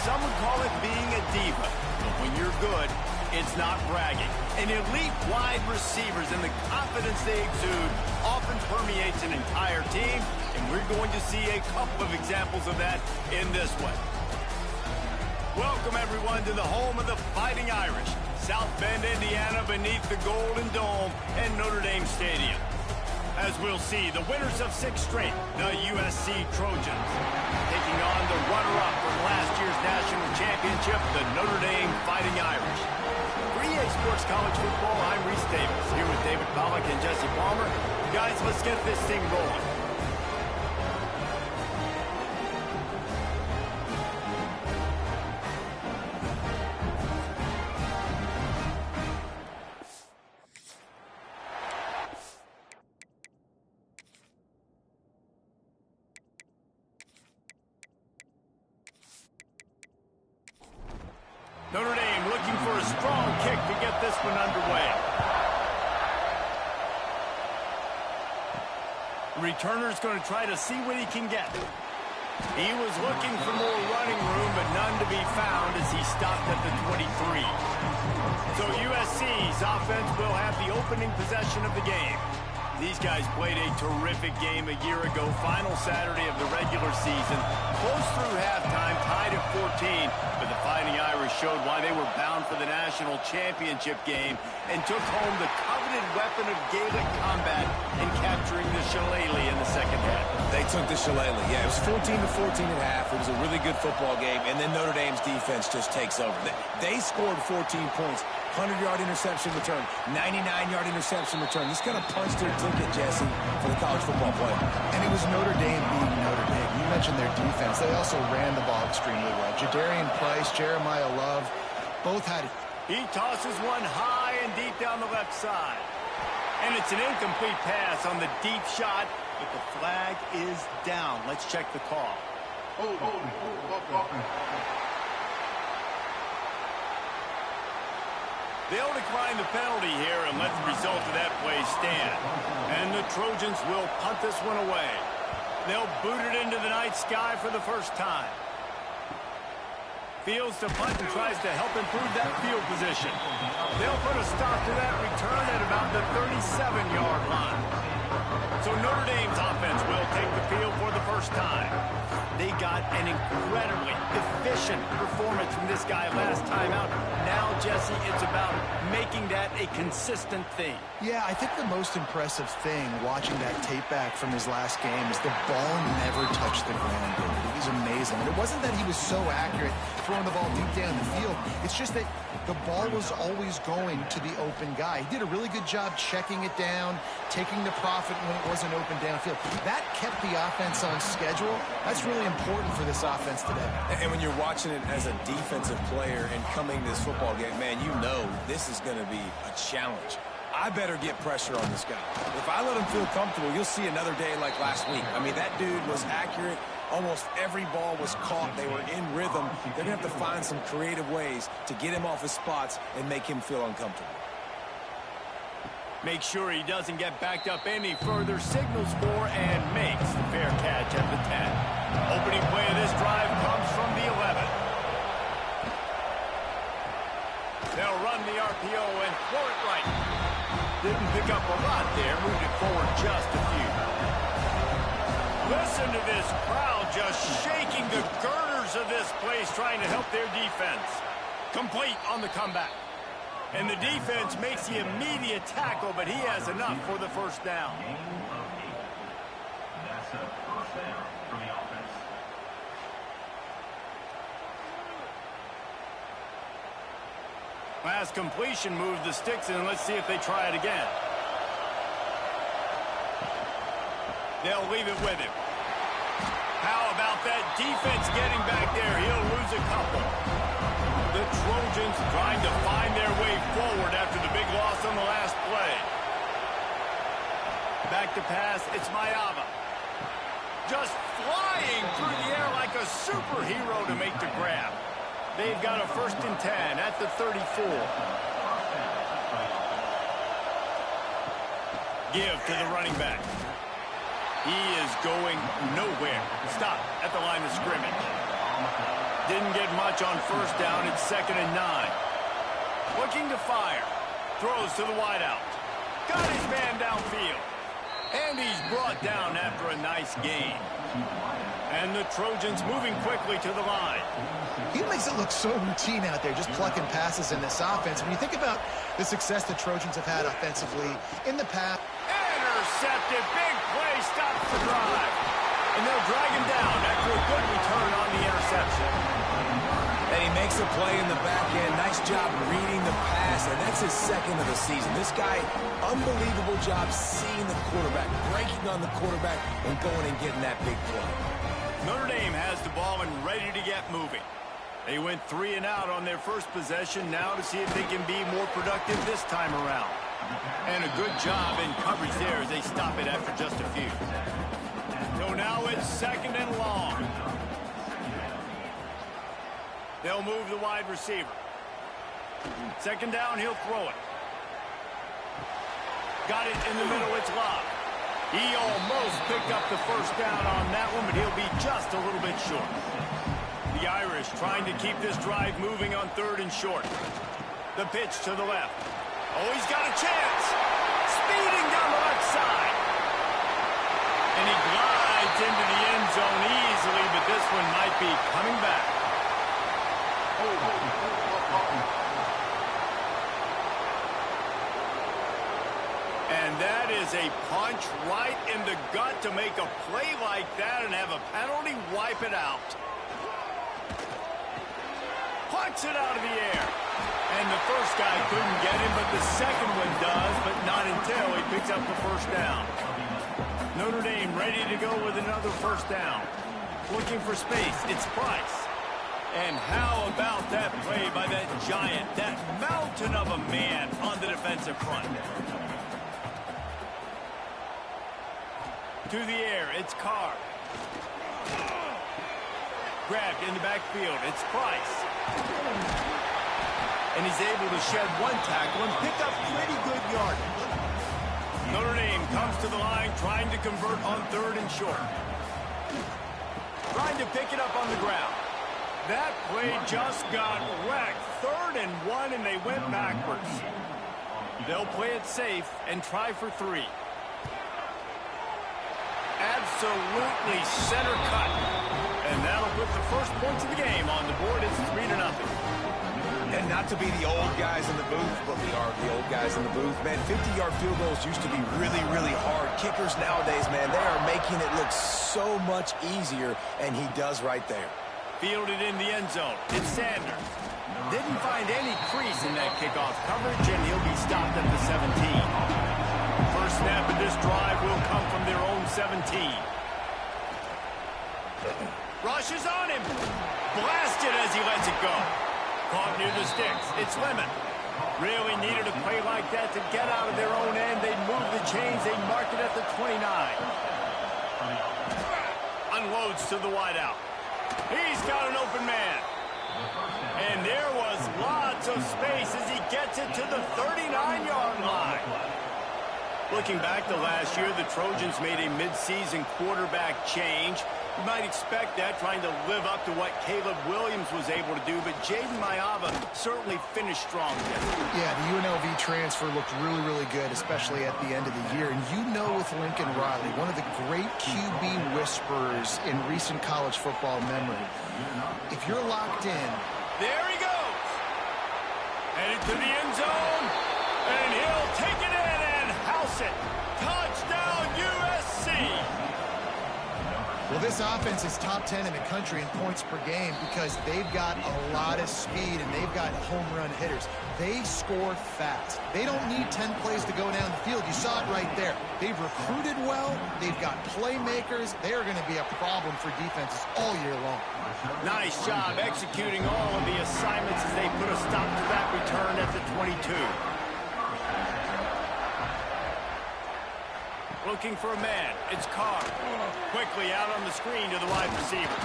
some would call it being a diva. But when you're good, it's not bragging. And elite wide receivers and the confidence they exude often permeates an entire team, and we're going to see a couple of examples of that in this one. Welcome, everyone, to the home of the Fighting Irish, South Bend, Indiana, beneath the Golden Dome and Notre Dame Stadium. As we'll see, the winners of 6 straight, the USC Trojans, taking on the runner-up from last year's national championship, the Notre Dame Fighting Irish. For EA Sports College Football, I'm Reese Davis, here with David Pollack and Jesse Palmer. Guys, let's get this thing rolling. Notre Dame looking for a strong kick to get this one underway. The returner's going to try to see what he can get. He was looking for more running room, but none to be found as he stopped at the 23. So USC's offense will have the opening possession of the game. These guys played a terrific game a year ago, final Saturday of the regular season. Close through halftime, tied at 14, but the Fighting Irish showed why they were bound for the national championship game and took home the coveted weapon of Gaelic combat in capturing the shillelagh in the second half. They took the shillelagh. Yeah, it was 14-14 at half. It was a really good football game, and then Notre Dame's defense just takes over. They scored 14 points. 100-yard interception return, 99-yard interception return. This kind of punched their ticket, Jesse, for the college football player. And it was Notre Dame being Notre Dame. You mentioned their defense. They also ran the ball extremely well. Jadarian Price, Jeremiah Love, both had it. He tosses one high and deep down the left side. And it's an incomplete pass on the deep shot, but the flag is down. Let's check the call. They'll decline the penalty here and let the result of that play stand. And the Trojans will punt this one away. They'll boot it into the night sky for the first time. Fields to punt and tries to help improve that field position. They'll put a stop to that return at about the 37-yard line. So Notre Dame's offense will take the field for the first time. They got an incredibly efficient performance from this guy last time out. Now, Jesse, it's about making that a consistent thing. Yeah, I think the most impressive thing watching that tape back from his last game is the ball never touched the ground. It was amazing. And it wasn't that he was so accurate throwing the ball deep down the field. It's just that the ball was always going to the open guy. He did a really good job checking it down, taking the profit when it wasn't open downfield. That kept the offense on schedule. That's really important for this offense today. And when you're watching it as a defensive player and coming to this football game, man, you know this is going to be a challenge. I better get pressure on this guy. If I let him feel comfortable, you'll see another day like last week. I mean, that dude was accurate. Almost every ball was caught. They were in rhythm. They're going to have to find some creative ways to get him off his spots and make him feel uncomfortable. Make sure he doesn't get backed up any further, signals for and makes the fair catch at the 10. Opening play of this drive comes from the 11. They'll run the RPO and throw it right. Didn't pick up a lot there, moved it forward just a few. Listen to this crowd just shaking the girders of this place, trying to help their defense. Complete on the comeback. And the defense makes the immediate tackle, but he has enough for the first down. That's a first down for the offense. Last completion moves the sticks in. Let's see if they try it again. They'll leave it with him. How about that defense getting back there? He'll lose a couple. The Trojans trying to find their way forward after the big loss on the last play. Back to pass, it's Mayava. Just flying through the air like a superhero to make the grab. They've got a 1st and 10 at the 34. Give to the running back. He is going nowhere. Stop at the line of scrimmage. Didn't get much on first down. It's 2nd and 9. Looking to fire. Throws to the wideout. Got his man downfield. And he's brought down after a nice gain. And the Trojans moving quickly to the line. He makes it look so routine out there, just plucking passes in this offense. When you think about the success the Trojans have had offensively in the past. Intercepted. Big play. Stops the drive. And they'll drag him down after a good return on the interception. And he makes a play in the back end. Nice job reading the pass, and that's his 2nd of the season. This guy, unbelievable job seeing the quarterback, breaking on the quarterback, and going and getting that big play. Notre Dame has the ball and ready to get moving. They went 3 and out on their first possession, now to see if they can be more productive this time around. And a good job in coverage there as they stop it after just a few. So now it's 2nd and long. They'll move the wide receiver. 2nd down, he'll throw it. Got it in the middle, it's locked. He almost picked up the first down on that one, but he'll be just a little bit short. The Irish trying to keep this drive moving on 3rd and short. The pitch to the left. Oh, he's got a chance. Speeding down the left side. And he glides into the end zone easily, but this one might be coming back. And that is a punch right in the gut to make a play like that and have a penalty wipe it out. Punts it out of the air. And the first guy couldn't get him, but the second one does, but not until he picks up the first down. Notre Dame ready to go with another first down. Looking for space. It's Price. And how about that play by that giant, that mountain of a man on the defensive front? To the air, it's Carr. Grabbed in the backfield, it's Price. And he's able to shed one tackle and pick up pretty good yardage. Notre Dame comes to the line trying to convert on 3rd and short. Trying to pick it up on the ground. That play just got wrecked. 3rd and 1, and they went backwards. They'll play it safe and try for 3. Absolutely center cut. And that'll put the first points of the game on the board. It's 3-0. And not to be the old guys in the booth, but we are the old guys in the booth. Man, 50-yard field goals used to be really, really hard. Kickers nowadays, man, they are making it look so much easier, and he does right there. Fielded in the end zone. It's Sanders. Didn't find any crease in that kickoff coverage, and he'll be stopped at the 17. First snap of this drive will come from their own 17. Rushes on him. Blasted as he lets it go. Caught near the sticks. It's Lemon. Really needed a play like that to get out of their own end. They move the chains. They mark it at the 29. Unloads to the wideout. He's got an open man. And there was lots of space as he gets it to the 39-yard line. Looking back to last year, the Trojans made a midseason quarterback change. You might expect that, trying to live up to what Caleb Williams was able to do, but Jaden Mayava certainly finished strong there. Yeah, the UNLV transfer looked really, really good, especially at the end of the year. And you know with Lincoln Riley, one of the great QB whisperers in recent college football memory, if you're locked in... There he goes! Headed to the end zone, and he'll take it in and house it. Touchdown, USC! Well, this offense is top 10 in the country in points per game because they've got a lot of speed and they've got home run hitters. They score fast. They don't need 10 plays to go down the field. You saw it right there. They've recruited well. They've got playmakers. They are going to be a problem for defenses all year long. Nice job executing all of the assignments as they put a stop to that return at the 22. Looking for a man. It's Carr. Quickly out on the screen to the wide receiver.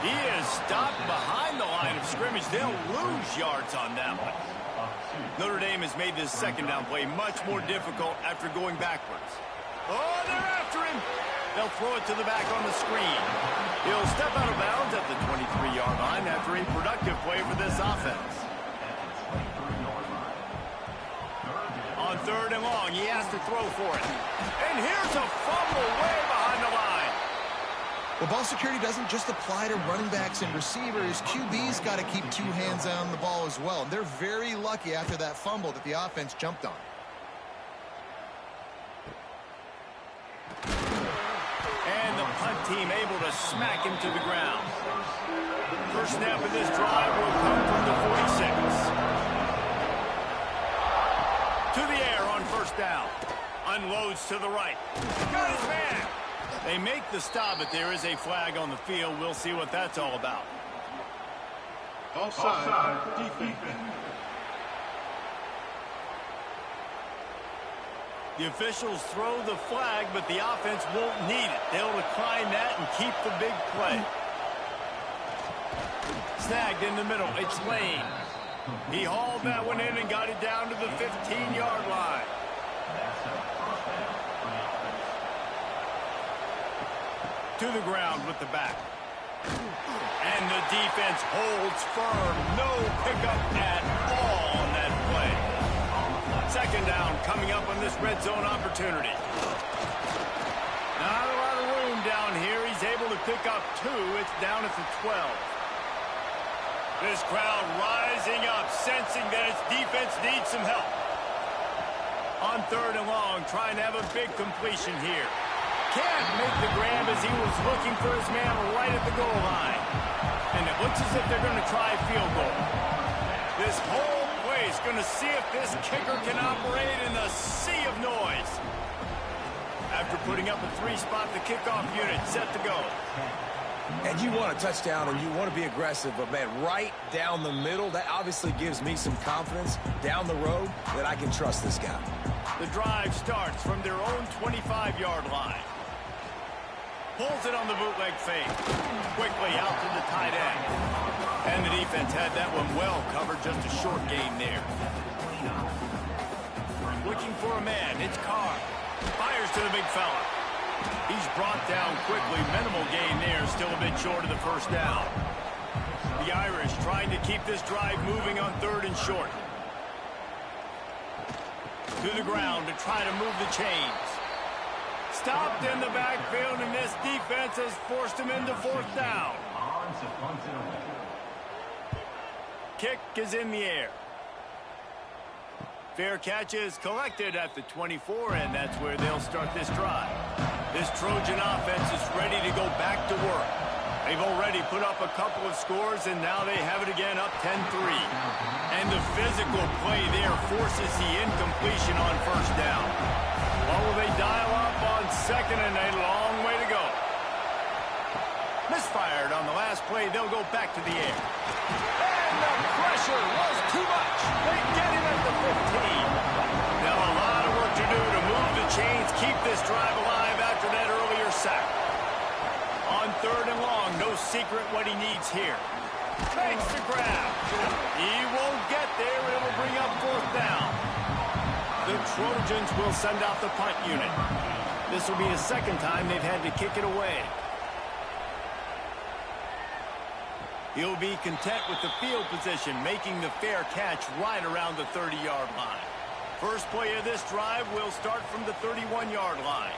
He is stopped behind the line of scrimmage. They'll lose yards on that one. Notre Dame has made this second down play much more difficult after going backwards. Oh, they're after him. They'll throw it to the back on the screen. He'll step out of bounds at the 23-yard line after a productive play for this offense. On 3rd and long, he has to throw for it. And here's a fumble way behind the line. Well, ball security doesn't just apply to running backs and receivers. QB's got to keep 2 hands on the ball as well. And they're very lucky after that fumble that the offense jumped on. And the punt team able to smack him to the ground. First snap of this drive will come from the 46. To the air on 1st down. Unloads to the right. Got his man. They make the stop, but there is a flag on the field. We'll see what that's all about. Offside, defense. The officials throw the flag, but the offense won't need it. They'll decline that and keep the big play. Snagged in the middle. It's Lane. He hauled that one in and got it down to the 15-yard line. To the ground with the back. And the defense holds firm. No pickup at all on that play. 2nd down coming up on this red zone opportunity. Not a lot of room down here. He's able to pick up 2. It's down at the 12. This crowd rising up, sensing that its defense needs some help. On 3rd and long, trying to have a big completion here. Can't make the grab as he was looking for his man right at the goal line. And it looks as if they're going to try a field goal. This whole place going to see if this kicker can operate in the sea of noise. After putting up a 3-spot, the kickoff unit set to go. And you want a touchdown and you want to be aggressive, but man, right down the middle, that obviously gives me some confidence down the road that I can trust this guy. The drive starts from their own 25-yard line. Pulls it on the bootleg fake. Quickly out to the tight end. And the defense had that one well covered, just a short gain there. Looking for a man, it's Carr. Fires to the big fella. He's brought down quickly. Minimal gain there, still a bit short of the 1st down. The Irish trying to keep this drive moving on 3rd and short. To the ground to try to move the chains. Stopped in the backfield, and this defense has forced him into 4th down. Kick is in the air. Fair catch is collected at the 24, and that's where they'll start this drive. This Trojan offense is ready to go back to work. They've already put up a couple of scores, and now they have it again up 10-3. And the physical play there forces the incompletion on 1st down. Or will they dial up on 2nd and a long way to go? Misfired on the last play. They'll go back to the air. And the pressure was too much. They get him at the 15. Now a lot of work to do to move the chains, keep this drive alive after that earlier sack. On 3rd and long, no secret what he needs here. Makes the grab. He won't get there. It'll bring up 4th down. The Trojans will send out the punt unit. This will be the 2nd time they've had to kick it away. He'll be content with the field position, making the fair catch right around the 30-yard line. First play of this drive will start from the 31-yard line.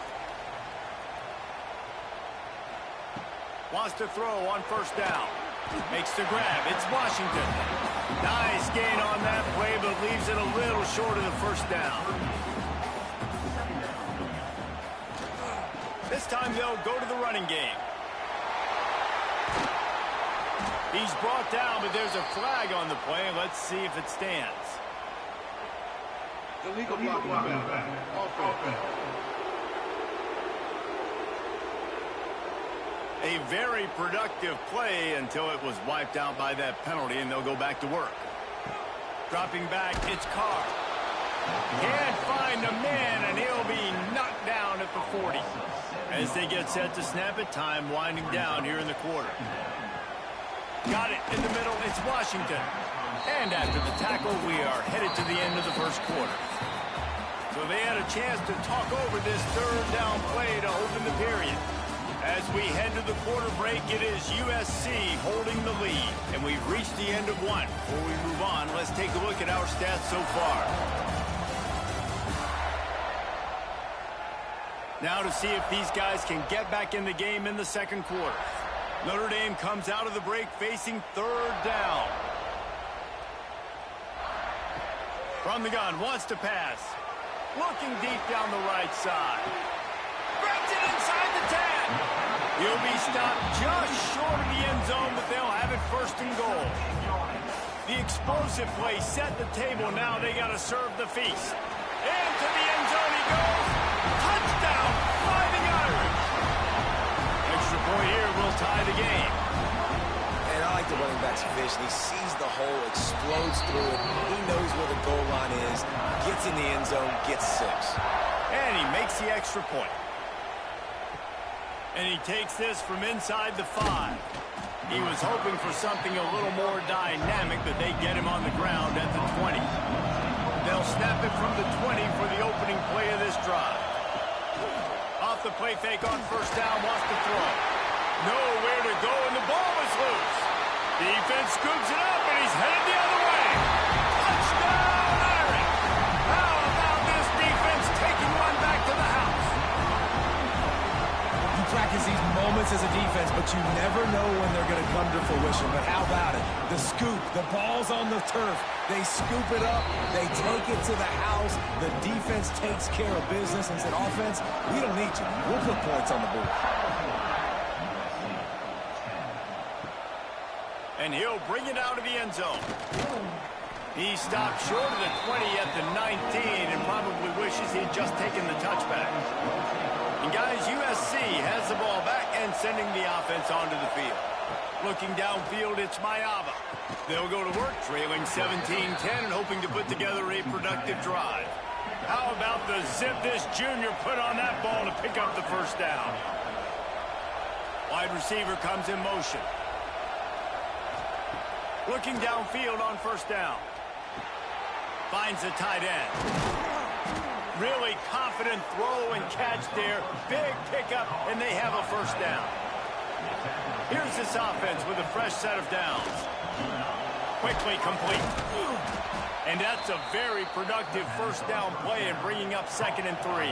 Wants to throw on 1st down. Makes the grab. It's Washington. Nice gain on that play, but leaves it a little short of the 1st down. This time they'll go to the running game. He's brought down, but there's a flag on the play. Let's see if it stands. Illegal blocking offense. A very productive play until it was wiped out by that penalty, and they'll go back to work. Dropping back, it's Carr. Can't find a man, and he'll be knocked down at the 40. As they get set to snap it, time winding down here in the quarter. Got it in the middle, it's Washington. And after the tackle, we are headed to the end of the 1st quarter. So they had a chance to talk over this 3rd down play to open the period. As we head to the quarter break, it is USC holding the lead. And we've reached the end of one. Before we move on, let's take a look at our stats so far. Now to see if these guys can get back in the game in the second quarter. Notre Dame comes out of the break facing third down. From the gun, wants to pass. Looking deep down the right side. Breaks it inside the 10. He'll be stopped just short of the end zone, but they'll have it first and goal. The explosive play set the table. Now they got to serve the feast. Into the end zone he goes. Touchdown, Fighting Irish. Extra point here will tie the game. And I like the running back's vision. He sees the hole, explodes through it. He knows where the goal line is, gets in the end zone, gets 6. And he makes the extra point. And he takes this from inside the 5. He was hoping for something a little more dynamic, but they get him on the ground at the 20. They'll snap it from the 20 for the opening play of this drive. Off the play fake on first down, wants to throw. Nowhere to go, and the ball is loose. Defense scoops it up, and he's headed the other way. Touchdown, Irish! How about this defense taking one back to the house? You practice these moments as a defense, but you never know when they're going to come to fruition. But how about it? The scoop, the ball's on the turf. They scoop it up. They take it to the house. The defense takes care of business and said, offense, we don't need you. We'll put points on the board. And he'll bring it out of the end zone. He stopped short of the 20 at the 19 and probably wishes he'd just taken the touchback. And guys, USC has the ball back and sending the offense onto the field. Looking downfield, it's Mayava. They'll go to work, trailing 17-10 and hoping to put together a productive drive. How about the zip this junior put on that ball to pick up the first down? Wide receiver comes in motion. Looking downfield on first down. Finds the tight end. Really confident throw and catch there. Big pickup, and they have a first down. Here's this offense with a fresh set of downs. Quickly complete. And that's a very productive first down play and bringing up 2nd and 3.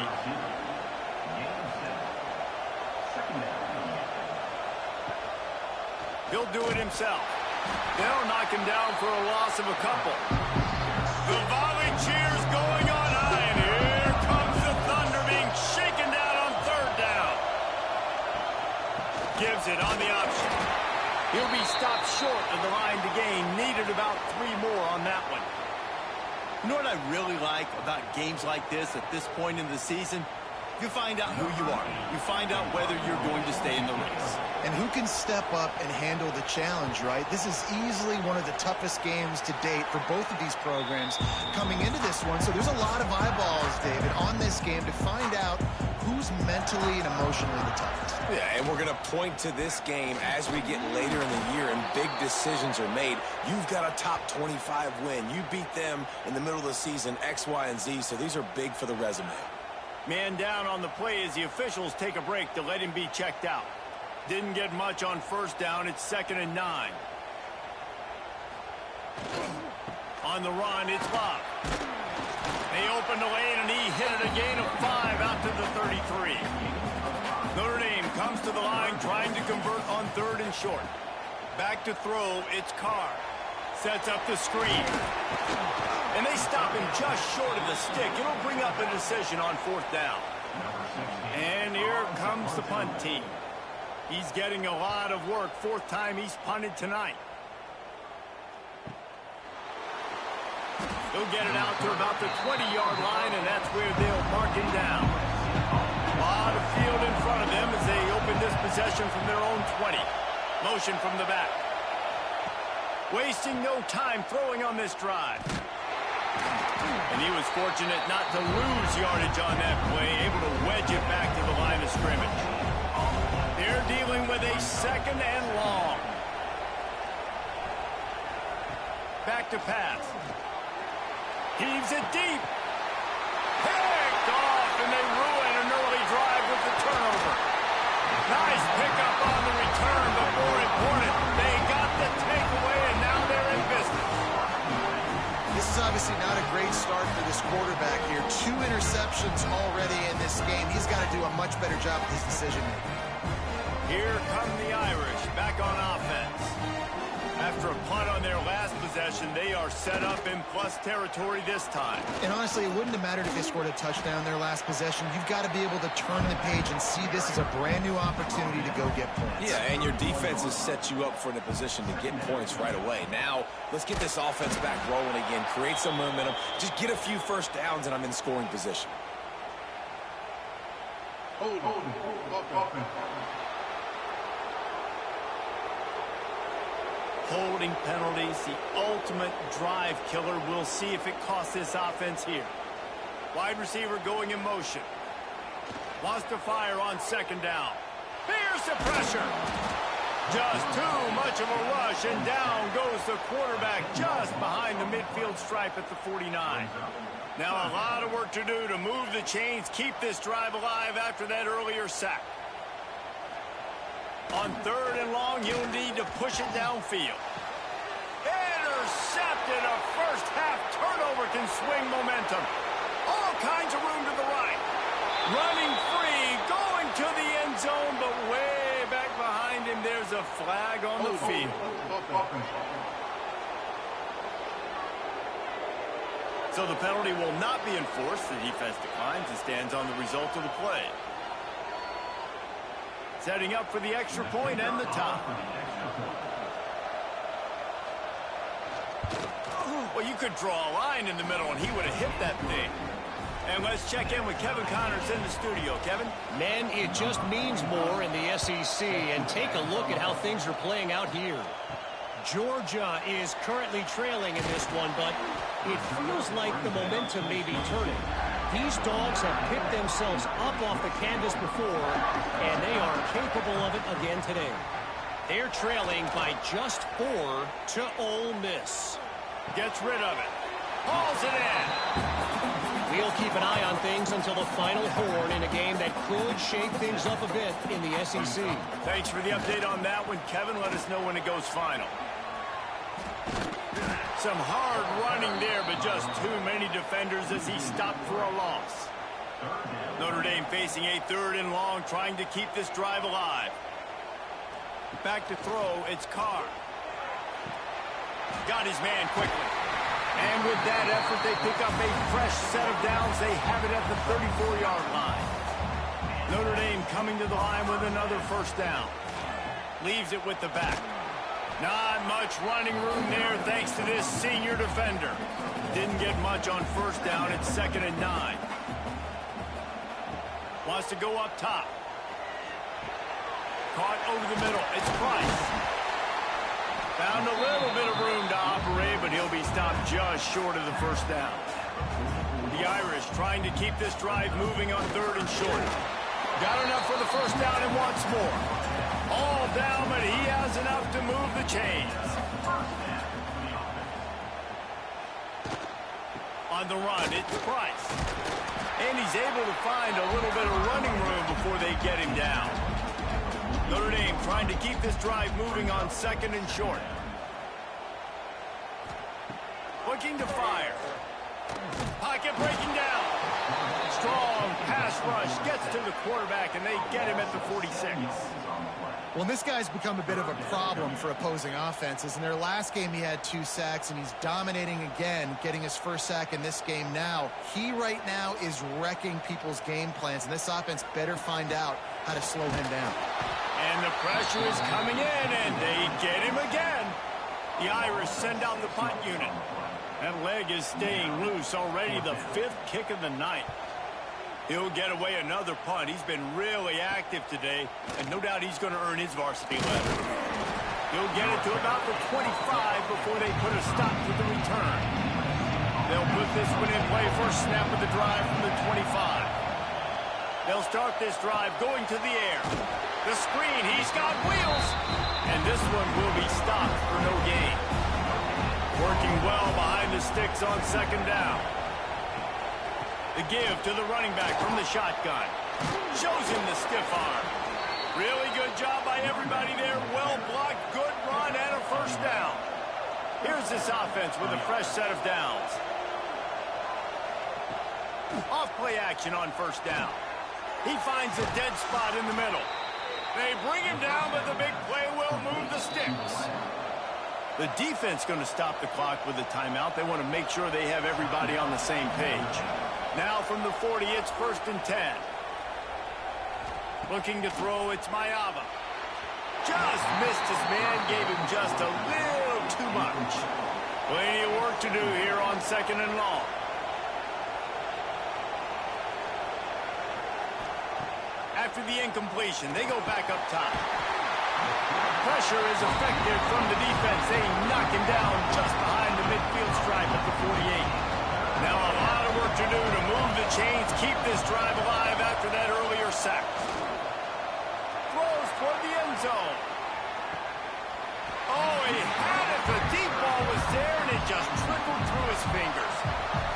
He'll do it himself. They'll knock him down for a loss of a couple. The volley cheers going on high, and here comes the Thunder being shaken down on 3rd down. Gives it on the option. He'll be stopped short of the line to gain. Needed about 3 more on that one. You know what I really like about games like this at this point in the season? You find out who you are. You find out whether you're going to stay in the race. And who can step up and handle the challenge, right? This is easily one of the toughest games to date for both of these programs coming into this one. So there's a lot of eyeballs, David, on this game to find out who's mentally and emotionally the toughest. Yeah, and we're going to point to this game as we get later in the year and big decisions are made. You've got a top 25 win. You beat them in the middle of the season, X, Y, and Z, so these are big for the resume. Man down on the play as the officials take a break to let him be checked out. Didn't get much on first down. It's 2nd and 9. On the run, it's Bob. They open the lane, and he hit it a gain of 5 out to the 33. Notre Dame comes to the line trying to convert on 3rd and short. Back to throw, it's Carr. Sets up the screen. And they stop him just short of the stick. It'll bring up a decision on 4th down. And here comes the punt team. He's getting a lot of work. 4th time he's punted tonight. He'll get it out to about the 20-yard line, and that's where they'll mark him down. A lot of field in front of them as they open this possession from their own 20. Motion from the back. Wasting no time throwing on this drive. And he was fortunate not to lose yardage on that play, able to wedge it back to the line of scrimmage. They're dealing with a 2nd and long. Back to pass. Heaves it deep. Picked off, and they ruin an early drive with the turnover. Nice for this quarterback here. 2 interceptions already in this game. He's got to do a much better job with his decision-making. Here come the Irish back on offense. After a punt on their last possession, they are set up in plus territory this time. And honestly, it wouldn't have mattered if they scored a touchdown their last possession. You've got to be able to turn the page and see this as a brand new opportunity to go get points. Yeah, and your defense has set you up for the position to get points right away. Now, let's get this offense back rolling again, create some momentum, just get a few first downs, and I'm in scoring position. Holding penalties, the ultimate drive killer. We'll see if it costs this offense here. Wide receiver going in motion. Wants to fire on second down. Here's the pressure. Just too much of a rush, and down goes the quarterback just behind the midfield stripe at the 49. Now a lot of work to do to move the chains, keep this drive alive after that earlier sack. On 3rd and long, you'll need to push it downfield. Intercepted. A first-half turnover can swing momentum. All kinds of room to the right. Running free, going to the end zone, but way back behind him, there's a flag on the field. So the penalty will not be enforced. The defense declines and stands on the result of the play. Setting up for the extra point and the top. Well, you could draw a line in the middle, and he would have hit that thing. And let's check in with Kevin Connors in the studio. Kevin? Man, it just means more in the SEC. And take a look at how things are playing out here. Georgia is currently trailing in this one, but it feels like the momentum may be turning. These dogs have picked themselves up off the canvas before, and they are capable of it again today. They're trailing by just 4 to Ole Miss. Gets rid of it. Hauls it in. We'll keep an eye on things until the final horn in a game that could shake things up a bit in the SEC. Thanks for the update on that one, Kevin. Let us know when it goes final. Some hard running there, but just too many defenders as he stopped for a loss. Notre Dame facing a 3rd and long, trying to keep this drive alive. Back to throw, it's Carr. Got his man quickly. And with that effort, they pick up a fresh set of downs. They have it at the 34-yard line. Notre Dame coming to the line with another first down. Leaves it with the back. Not much running room there thanks to this senior defender. Didn't get much on first down. It's 2nd and 9. Wants to go up top. Caught over the middle. It's Price. Found a little bit of room to operate, but he'll be stopped just short of the first down. The Irish trying to keep this drive moving on 3rd and short. Got enough for the first down and wants more. All down, but he has enough to move the chains. On the run, it's Price. And he's able to find a little bit of running room before they get him down. Notre Dame trying to keep this drive moving on 2nd and short. Looking to fire. Pocket breaking down. Strong pass rush gets to the quarterback, and they get him at the 46. Well, this guy's become a bit of a problem for opposing offenses. In their last game, he had 2 sacks, and he's dominating again, getting his first sack in this game now. He right now is wrecking people's game plans, and this offense better find out how to slow him down. And the pressure is coming in, and they get him again. The Irish send out the punt unit. That leg is staying loose, already the 5th kick of the night. He'll get away another punt. He's been really active today, and no doubt he's going to earn his varsity letter. He'll get it to about the 25 before they put a stop to the return. They'll put this one in play first snap of the drive from the 25. They'll start this drive going to the air. The screen, he's got wheels, and this one will be stopped for no gain. Working well behind the sticks on 2nd down. The give to the running back from the shotgun. Shows him the stiff arm. Really good job by everybody there. Well blocked, good run, and a first down. Here's this offense with a fresh set of downs. Off play action on first down. He finds a dead spot in the middle. They bring him down, but the big play will move the sticks. The defense going to stop the clock with a timeout. They want to make sure they have everybody on the same page. Now from the 40, it's 1st and 10. Looking to throw, it's Mayava. Just missed his man, gave him just a little too much. Plenty of work to do here on 2nd and long. After the incompletion, they go back up top. Pressure is effective from the defense. They knock him down just behind the midfield stripe at the 48. Now a lot of work to do to move the chains, keep this drive alive after that earlier sack. Throws toward the end zone. Oh, he had it. The deep ball was there, and it just trickled through his fingers.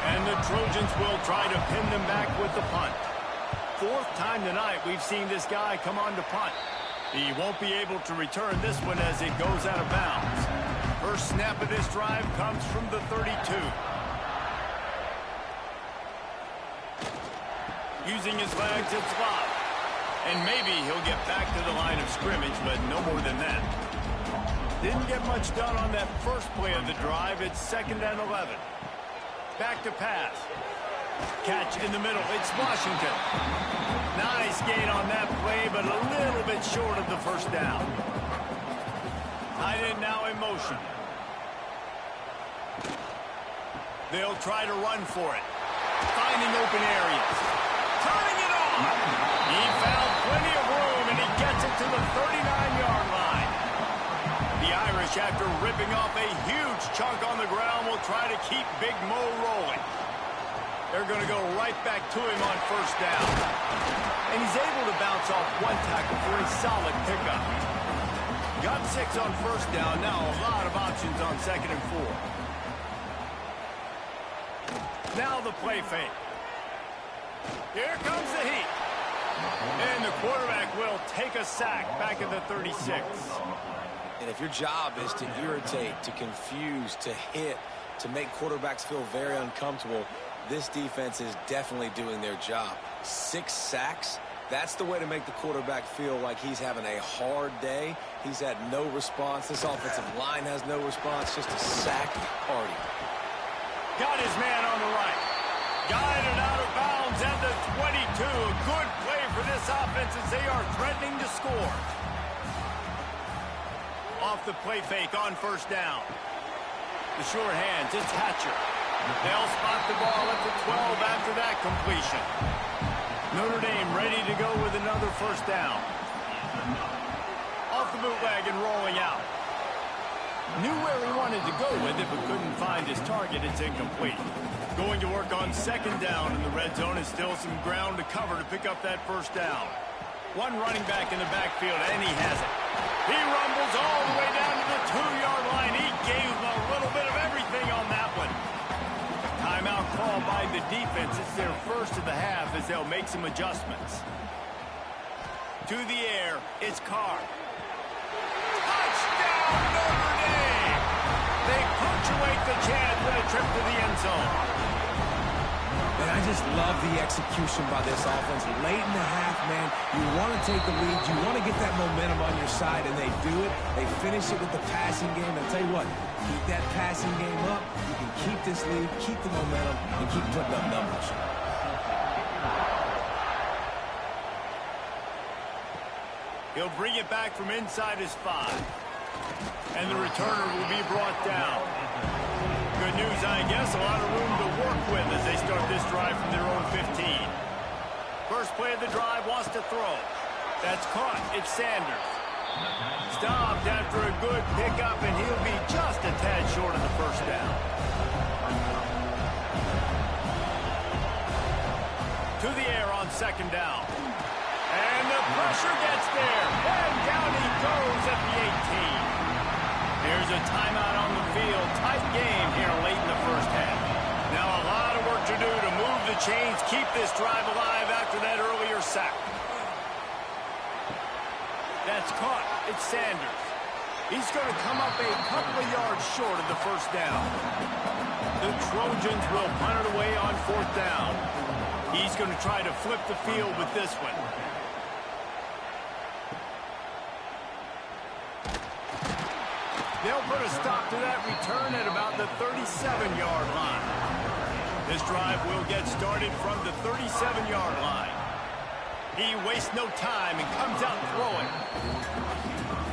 And the Trojans will try to pin them back with the punt. 4th time tonight we've seen this guy come on to punt. He won't be able to return this one as it goes out of bounds. First snap of this drive comes from the 32. Using his legs, it's Bob. And maybe he'll get back to the line of scrimmage, but no more than that. Didn't get much done on that first play of the drive. It's 2nd and 11. Back to pass. Catch in the middle. It's Washington. Nice gain on that play, but a little bit short of the first down. Tight end now in motion. They'll try to run for it. Finding open areas. Turning it on. He found plenty of room, and he gets it to the 39-yard line. The Irish, after ripping off a huge chunk on the ground, will try to keep Big Mo rolling. They're going to go right back to him on first down. And he's able to bounce off one tackle for a solid pickup. Got 6 on first down. Now a lot of options on 2nd and 4. Now the play fake. Here comes the heat. And the quarterback will take a sack back at the 36. And if your job is to irritate, to confuse, to hit, to make quarterbacks feel very uncomfortable, this defense is definitely doing their job. 6 sacks, that's the way to make the quarterback feel like he's having a hard day. He's had no response. This offensive line has no response, just a sack party. Got his man on the right. Guided out of bounds at the 22. A good play for this offense as they are threatening to score. Off the play fake on first down. The short hands, it's Hatcher. They'll spot the ball at the 12 after that completion. Notre Dame ready to go with another first down. Off the bootleg and rolling out. Knew where he wanted to go with it, but couldn't find his target. It's incomplete. Going to work on 2nd down in the red zone is still some ground to cover to pick up that first down. One running back in the backfield, and he has it. He rumbles all the way down to the 2-yard line. He gave a little bit of everything on that one. Timeout called by the defense. It's their first of the half as they'll make some adjustments. To the air, it's Carr. Touchdown, Notre Dame! They punctuate the chance with a trip to the end zone. Man, I just love the execution by this offense. Late in the half, man, you want to take the lead. You want to get that momentum on your side, and they do it. They finish it with the passing game. I'll tell you what, keep that passing game up. You can keep this lead, keep the momentum, and keep putting up numbers. He'll bring it back from inside his 5. And the returner will be brought down. Good news, I guess. A lot of room to work with as they start this drive from their own 15. First play of the drive, wants to throw. That's caught. It's Sanders. Stopped after a good pickup, and he'll be just a tad short of the first down. To the air on 2nd down. And the pressure gets there. And down he goes at the 18. There's a timeout on the field. Tight game here late in the first half. Now a lot of work to do to move the chains, keep this drive alive after that earlier sack. That's caught. It's Sanders. He's going to come up a couple of yards short of the first down. The Trojans will punt it away on 4th down. He's going to try to flip the field with this one. They'll put a stop to that return at about the 37-yard line. This drive will get started from the 37-yard line. He wastes no time and comes out throwing.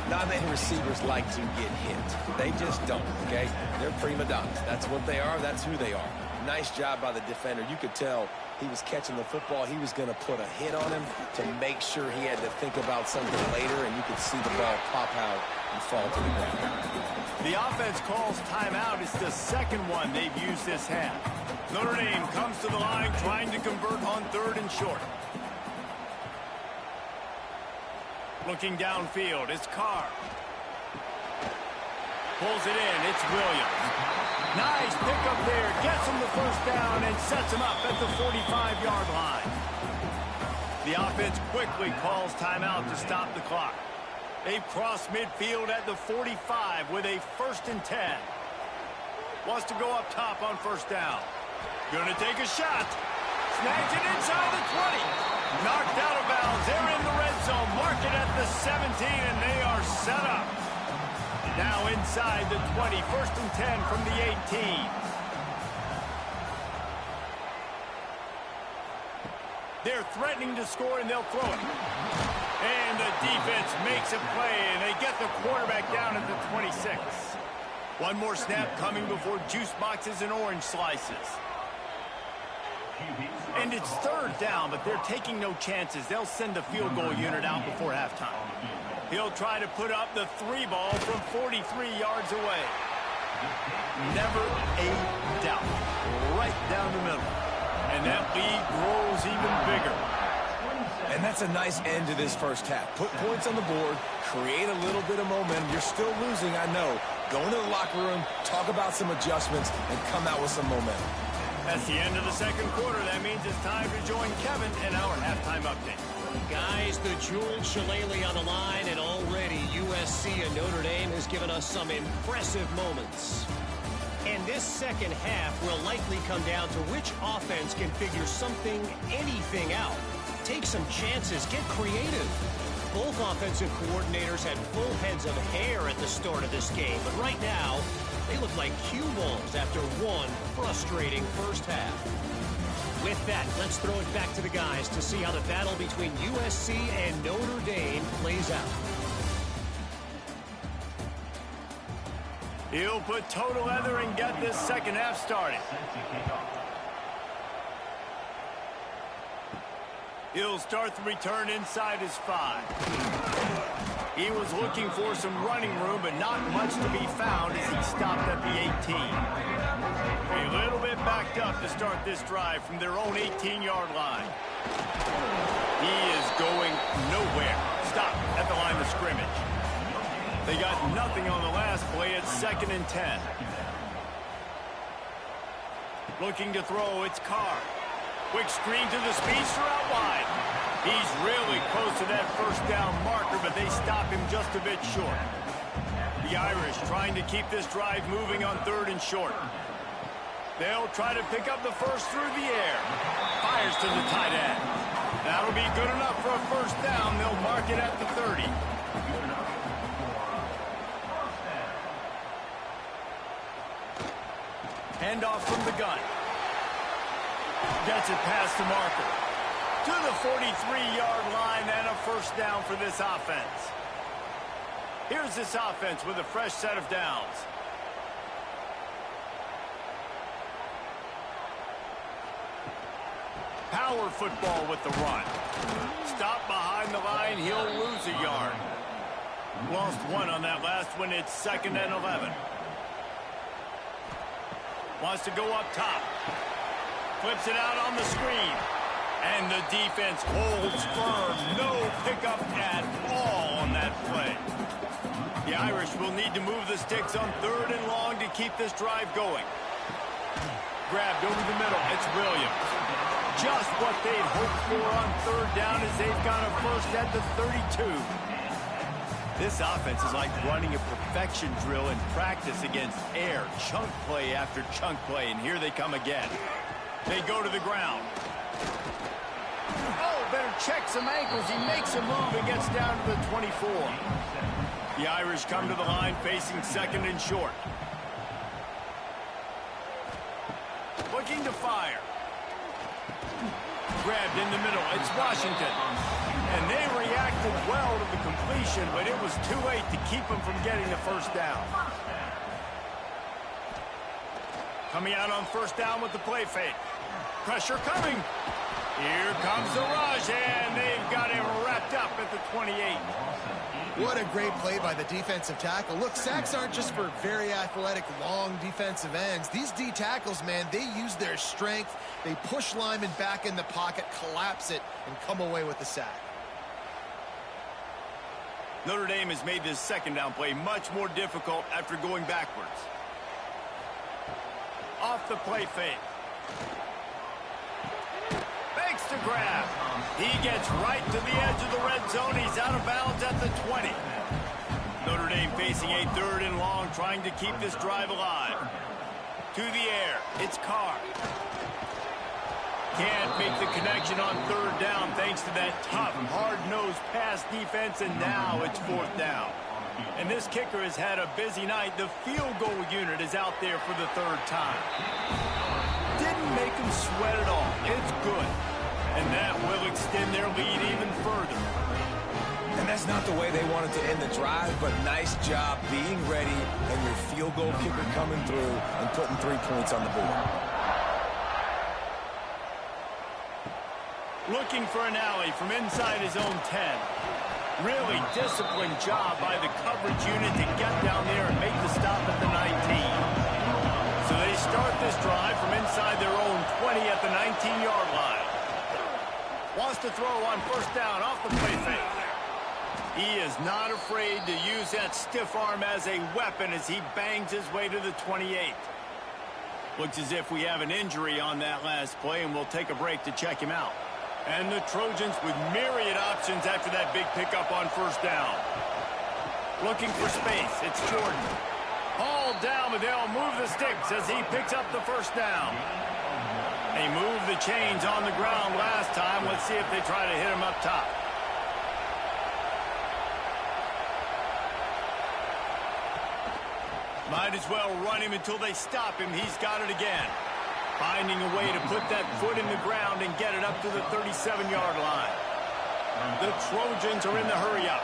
Not many receivers like to get hit. They just don't, okay? They're prima donnas. That's what they are. That's who they are. Nice job by the defender. You could tell he was catching the football. He was going to put a hit on him to make sure he had to think about something later, and you could see the ball pop out and fall to the ground. The offense calls timeout. It's the second one they've used this half. Notre Dame comes to the line trying to convert on 3rd and short. Looking downfield, it's Carr. Pulls it in, it's Williams. Nice pickup there, gets him the first down and sets him up at the 45-yard line. The offense quickly calls timeout to stop the clock. They've crossed midfield at the 45 with a 1st and 10. Wants to go up top on 1st down. Gonna take a shot. Snags it inside the 20. Knocked out of bounds. They're in the red zone. Mark it at the 17, and they are set up. Now inside the 20. 1st and 10 from the 18. They're threatening to score, and they'll throw it. And the defense makes a play, and they get the quarterback down at the 26. One more snap coming before juice boxes and orange slices. And it's 3rd down, but they're taking no chances. They'll send the field goal unit out before halftime. He'll try to put up the 3 ball from 43 yards away. Never a doubt. Right down the middle. And that lead grows even bigger. And that's a nice end to this first half. Put points on the board, create a little bit of momentum. You're still losing, I know. Go into the locker room, talk about some adjustments, and come out with some momentum. That's the end of the second quarter. That means it's time to join Kevin in our halftime update. Guys, the jeweled shillelagh on the line, and already USC and Notre Dame has given us some impressive moments. And this second half will likely come down to which offense can figure something, anything out. Take some chances, get creative. Both offensive coordinators had full heads of hair at the start of this game, but right now, they look like cue balls after one frustrating first half. With that, let's throw it back to the guys to see how the battle between USC and Notre Dame plays out. He'll put total leather and get this second half started. He'll start the return inside his 5. He was looking for some running room, but not much to be found as he stopped at the 18. A little bit backed up to start this drive from their own 18-yard line. He is going nowhere. Stop at the line of scrimmage. They got nothing on the last play. It's 2nd and 10. Looking to throw, it's Carr. Quick screen to the speedster out wide. He's really close to that first down marker, but they stop him just a bit short. The Irish trying to keep this drive moving on 3rd and short. They'll try to pick up the first through the air. Fires to the tight end. That'll be good enough for a first down. They'll mark it at the 30. Handoff from the gun. Gets it past the marker. To the 43-yard line and a first down for this offense. Here's this offense with a fresh set of downs. Power football with the run. Stop behind the line, he'll lose a yard. Lost 1 on that last one. It's 2nd and 11. Wants to go up top. Flips it out on the screen. And the defense holds firm. No pickup at all on that play. The Irish will need to move the sticks on 3rd and long to keep this drive going. Grabbed over the middle. It's Williams. Just what they'd hoped for on 3rd down as they've got a first at the 32. This offense is like running a perfection drill in practice against air. Chunk play after chunk play. And here they come again. They go to the ground. checks some ankles. He makes a move and gets down to the 24. The Irish come to the line facing second and short. Looking to fire. Grabbed in the middle. It's Washington. And they reacted well to the completion, but it was too late to keep them from getting the first down. Coming out on first down with the play fake. Pressure coming. Here comes the rush, and they've got him wrapped up at the 28. What a great play by the defensive tackle. Look, sacks aren't just for very athletic, long defensive ends. These D tackles, man, they use their strength. They push linemen back in the pocket, collapse it, and come away with the sack. Notre Dame has made this second down play much more difficult after going backwards. Off the play fake. Fakes to grab. He gets right to the edge of the red zone. He's out of bounds at the 20. Notre Dame facing a third and long, trying to keep this drive alive. To the air. It's Carr. Can't make the connection on third down thanks to that tough, hard-nosed pass defense, and now it's fourth down. And this kicker has had a busy night. The field goal unit is out there for the third time. Didn't make them sweat at all. It's good. And that will extend their lead even further. And that's not the way they wanted to end the drive, but nice job being ready and your field goal kicker coming through and putting 3 points on the board. Looking for an alley from inside his own 10. Really disciplined job by the coverage unit to get down there and make the stop at the 19. So they start this drive from inside their own 20 at the 19-yard line. Wants to throw on first down off the play fake. He is not afraid to use that stiff arm as a weapon as he bangs his way to the 28. Looks as if we have an injury on that last play, and we'll take a break to check him out. And the Trojans with myriad options after that big pickup on first down. Looking for space. It's Jordan. Hauled down, but they'll move the sticks as he picks up the first down. They moved the chains on the ground last time. Let's see if they try to hit him up top. Might as well run him until they stop him. He's got it again. Finding a way to put that foot in the ground and get it up to the 37-yard line. The Trojans are in the hurry-up.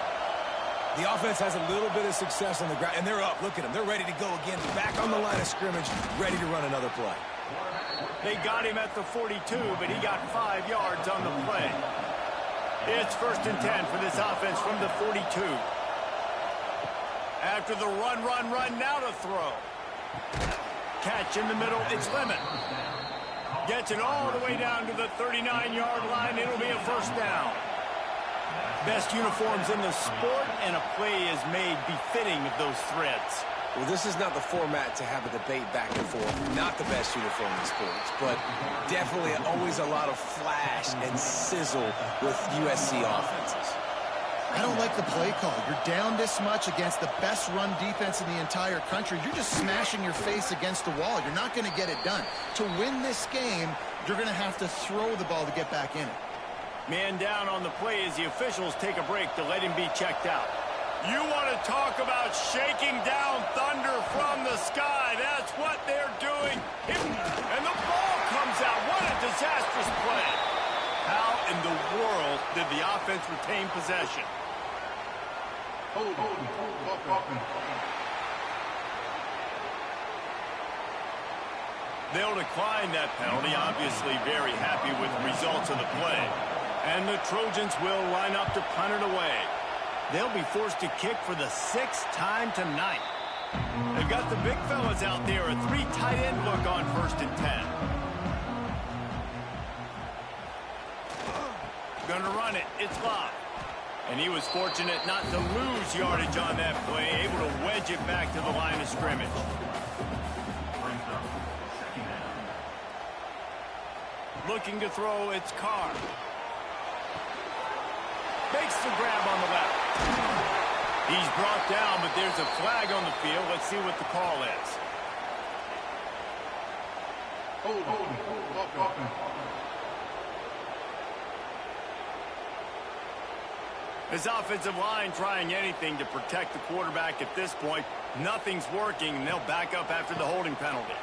The offense has a little bit of success on the ground, and they're up. Look at them. They're ready to go again. Back on the line of scrimmage, ready to run another play. They got him at the 42, but he got 5 yards on the play. It's first and 10 for this offense from the 42. After the run, now to throw. Catch in the middle, it's Lemon. Gets it all the way down to the 39-yard line. It'll be a first down. Best uniforms in the sport, and a play is made befitting of those threads. Well, this is not the format to have a debate back and forth. Not the best uniform in sports, but definitely always a lot of flash and sizzle with USC offenses. I don't like the play call. You're down this much against the best run defense in the entire country. You're just smashing your face against the wall. You're not going to get it done. To win this game, you're going to have to throw the ball to get back in it. Man down on the play as the officials take a break to let him be checked out. You want to talk about shaking down thunder from the sky. That's what they're doing. And the ball comes out. What a disastrous play. How in the world did the offense retain possession? They'll decline that penalty, obviously very happy with the results of the play. And the Trojans will line up to punt it away. They'll be forced to kick for the 6th time tonight. They've got the big fellas out there, a 3 tight end look on first and 10. Gonna run it, it's Locke. And he was fortunate not to lose yardage on that play, able to wedge it back to the line of scrimmage. Looking to throw, it's Carr. Makes the grab on the left. He's brought down, but there's a flag on the field. Let's see what the call is. This offensive line trying anything to protect the quarterback at this point. Nothing's working, and they'll back up after the holding penalty.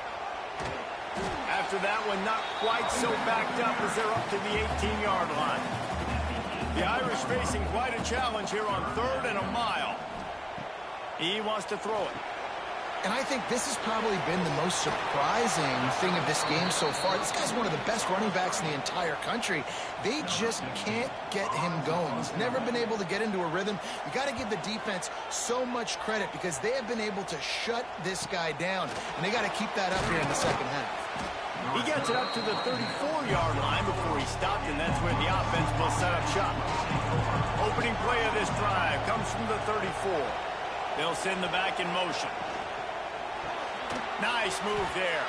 After that one, not quite so backed up as they're up to the 18-yard line. The Irish facing quite a challenge here on 3rd and a mile. He wants to throw it. And I think this has probably been the most surprising thing of this game so far. This guy's one of the best running backs in the entire country. They just can't get him going. He's never been able to get into a rhythm. You got to give the defense so much credit because they have been able to shut this guy down. And they got to keep that up here in the second half. He gets it up to the 34-yard line before he stopped, and that's where the offense will set up shop. Opening play of this drive comes from the 34. They'll send the back in motion. Nice move there.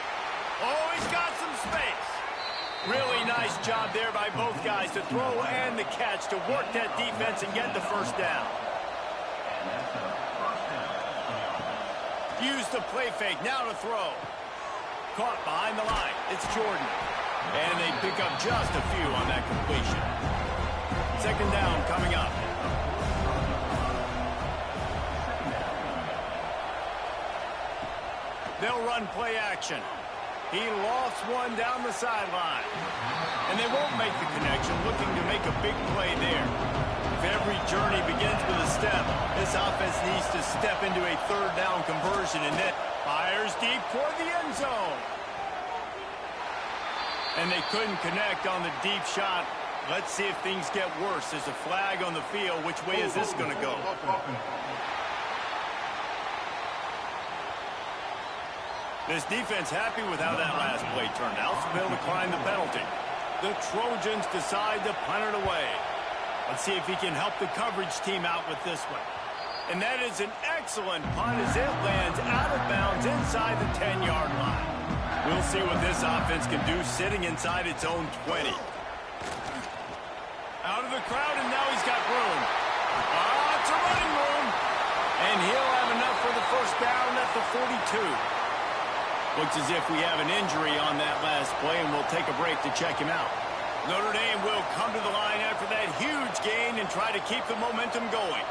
Oh, he's got some space. Really nice job there by both guys to throw and the catch to work that defense and get the first down. Use the play fake. Now to throw. Caught behind the line. It's Jordan. And they pick up just a few on that completion. Second down coming up. They'll run play action. He lofts one down the sideline. And they won't make the connection, looking to make a big play there. If every journey begins with a step, this offense needs to step into a 3rd down conversion and then fires deep toward the end zone. And they couldn't connect on the deep shot. Let's see if things get worse. There's a flag on the field. Which way is this going to go? This defense happy with how that last play turned out, so they'll decline the penalty. The Trojans decide to punt it away. Let's see if he can help the coverage team out with this one. And that is an excellent punt as it lands out of bounds inside the 10-yard line. We'll see what this offense can do sitting inside its own 20. Out of the crowd, and now he's got room. It's a running room. And he'll have enough for the first down at the 42. Looks as if we have an injury on that last play, and we'll take a break to check him out. Notre Dame will come to the line after that huge gain and try to keep the momentum going.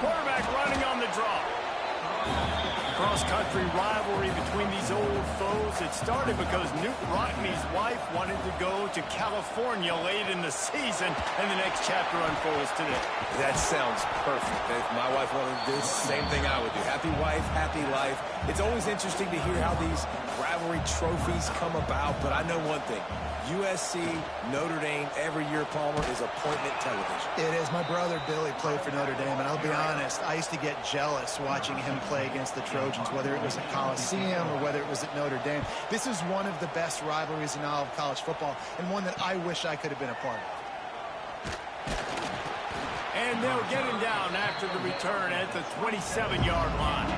Quarterback running on the draw. Cross-country rivalry between these old foes. It started because Newt Rockne's wife wanted to go to California late in the season, and the next chapter unfolds today. That sounds perfect. If my wife wanted to do the same thing I would do. Happy wife, happy life. It's always interesting to hear how these rivalry trophies come about, but I know one thing. USC, Notre Dame, every year, Palmer, is appointment television. It is. My brother Billy played for Notre Dame, and I'll be honest, I used to get jealous watching him play against the Trojans, whether it was at Coliseum or whether it was at Notre Dame. This is one of the best rivalries in all of college football, and one that I wish I could have been a part of. And they'll get him down after the return at the 27-yard line.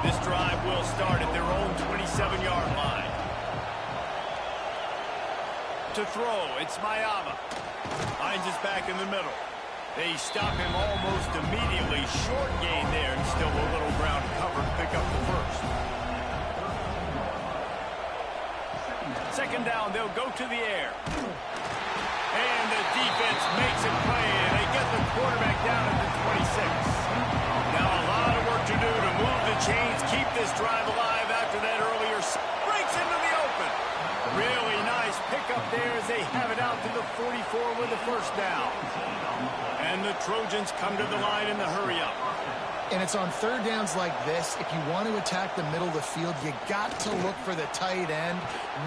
This drive will start at their own 27-yard line. To throw, it's Mayava. Finds his back in the middle. They stop him almost immediately. Short gain there, and still a little ground cover to pick up the first. Second down, they'll go to the air. And the defense makes a play, and they get the quarterback down at the 26. Now a lot of work to do to move the chains, keep this drive alive after that earlier. Breaks into the open. Really nice pickup there as they have it out to the 44 with the first down. And the Trojans come to the line in the hurry-up. And it's on third downs like this. If you want to attack the middle of the field, you got to look for the tight end.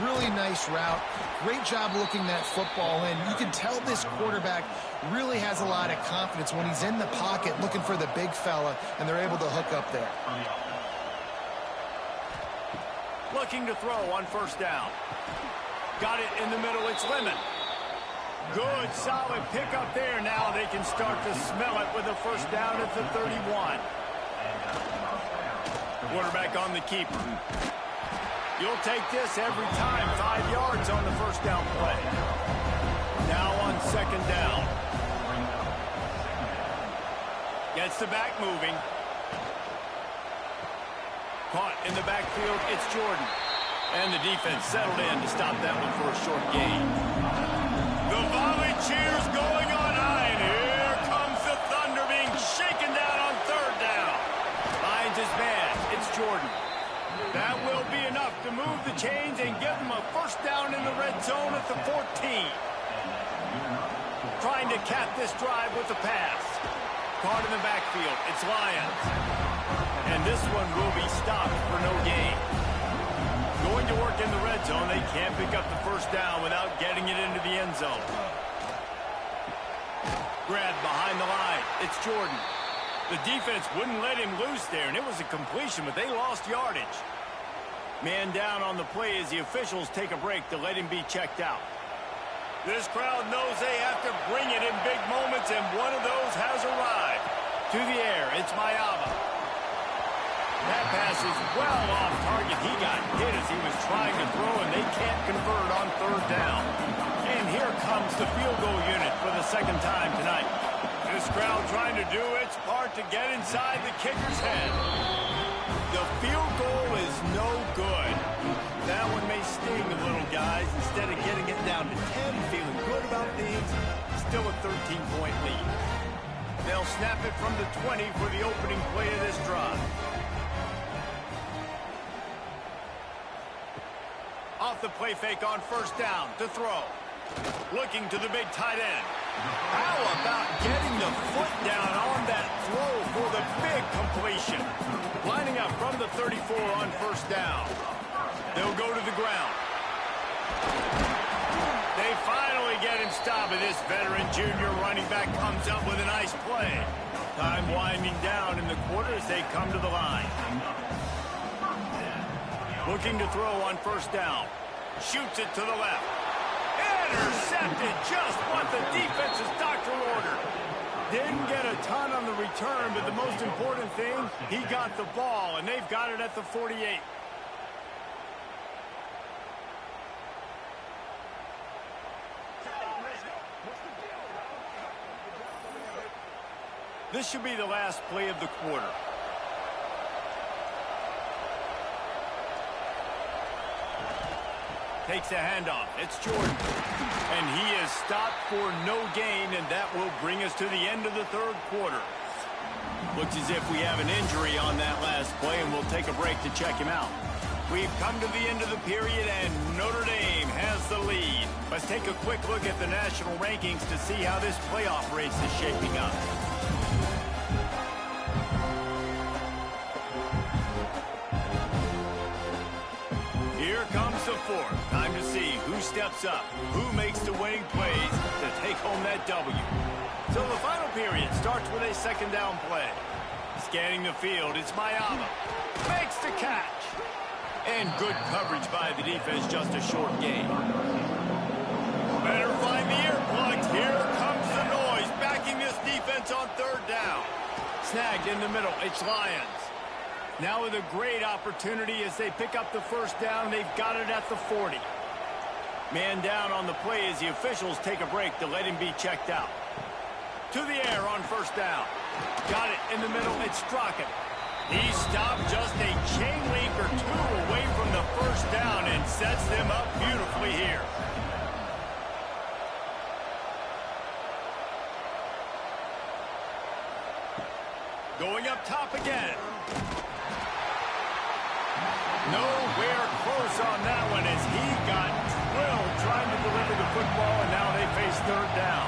Really nice route. Great job looking that football in. You can tell this quarterback really has a lot of confidence when he's in the pocket looking for the big fella, and they're able to hook up there. Looking to throw on first down. Got it in the middle. It's Lemon. Good, solid pickup there. Now they can start to smell it with a first down at the 31. Quarterback on the keeper. You'll take this every time. 5 yards on the first down play. Now on second down. Gets the back moving. Caught in the backfield, it's Jordan. And the defense settled in to stop that one for a short gain. The volley cheers going on move the chains and give them a first down in the red zone at the 14. Trying to cap this drive with the pass. Caught in the backfield. It's Lions. And this one will be stopped for no gain. Going to work in the red zone. They can't pick up the first down without getting it into the end zone. Grab behind the line. It's Jordan. The defense wouldn't let him loose there, and it was a completion, but they lost yardage. Man down on the play as the officials take a break to let him be checked out. This crowd knows they have to bring it in big moments, and one of those has arrived. To the air, it's Mayava. That pass is well off target. He got hit as he was trying to throw, and they can't convert on third down. And here comes the field goal unit for the second time tonight. This crowd trying to do its part to get inside the kicker's head. The field goal is no good. That one may sting a little, guys. Instead of getting it down to 10, feeling good about things, still a 13-point lead. They'll snap it from the 20 for the opening play of this drive. Off the play fake on first down to throw. Looking to the big tight end. How about getting the foot down on that throw for the big completion? Lining up from the 34 on first down. They'll go to the ground. They finally get him stopped, and this veteran junior running back comes up with a nice play. Time winding down in the quarter as they come to the line. Looking to throw on first down. Shoots it to the left. Intercepted, just what the defense's doctor ordered. Didn't get a ton on the return, but the most important thing, he got the ball, and they've got it at the 48. This should be the last play of the quarter. Takes a handoff. It's Jordan. And he is stopped for no gain, and that will bring us to the end of the third quarter. Looks as if we have an injury on that last play, and we'll take a break to check him out. We've come to the end of the period, and Notre Dame has the lead. Let's take a quick look at the national rankings to see how this playoff race is shaping up. Here comes the fourth. Time to see who steps up, who makes the winning plays to take home that W. So the final period starts with a second down play. Scanning the field, it's Mayava. Makes the catch. And good coverage by the defense, just a short gain. Better find the earplugs. Here comes the noise, backing this defense on third down. Snagged in the middle, it's Lions. Now with a great opportunity as they pick up the first down, they've got it at the 40. Man down on the play as the officials take a break to let him be checked out. To the air on first down. Got it in the middle, it's Strachan. He stopped just a chain link or two away from the first down and sets them up beautifully here. Going up top again. Nowhere close on that one as he got drilled trying to deliver the football, and now they face third down.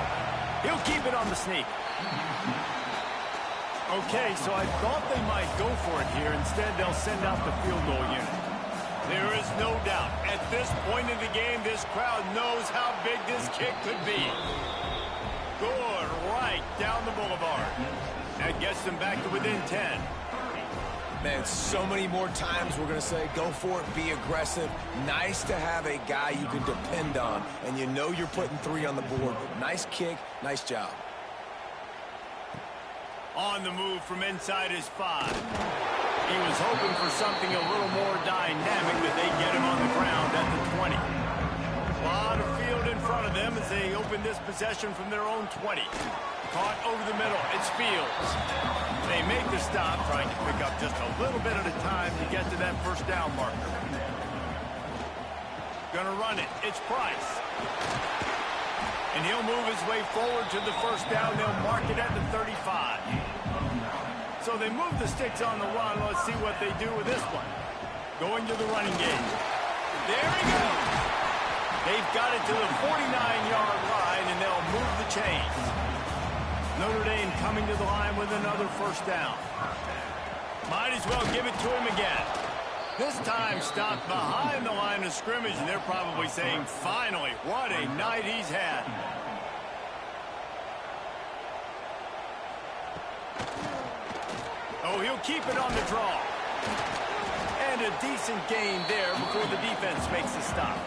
He'll keep it on the sneak. Okay, so I thought they might go for it here. Instead, they'll send out the field goal unit. There is no doubt. At this point in the game, this crowd knows how big this kick could be. Good, right down the boulevard. That gets them back to within 10. Man, so many more times we're going to say, go for it, be aggressive. Nice to have a guy you can depend on, and you know you're putting 3 on the board. Nice kick, nice job. On the move from inside his 5. He was hoping for something a little more dynamic, but they get him on the ground at the 20. A lot of field in front of them as they open this possession from their own 20. Caught over the middle, it's Fields. They make the stop, trying to pick up just a little bit at a time to get to that first down marker. Gonna run it, it's Price. And he'll move his way forward to the first down. They'll mark it at the 35. So they move the sticks on the run. Let's see what they do with this one. Going to the running game. There he goes. They've got it to the 49-yard line, and they'll move the chains. Notre Dame coming to the line with another first down. Might as well give it to him again. This time stopped behind the line of scrimmage, and they're probably saying, finally, what a night he's had. Oh, he'll keep it on the draw. And a decent gain there before the defense makes a stop.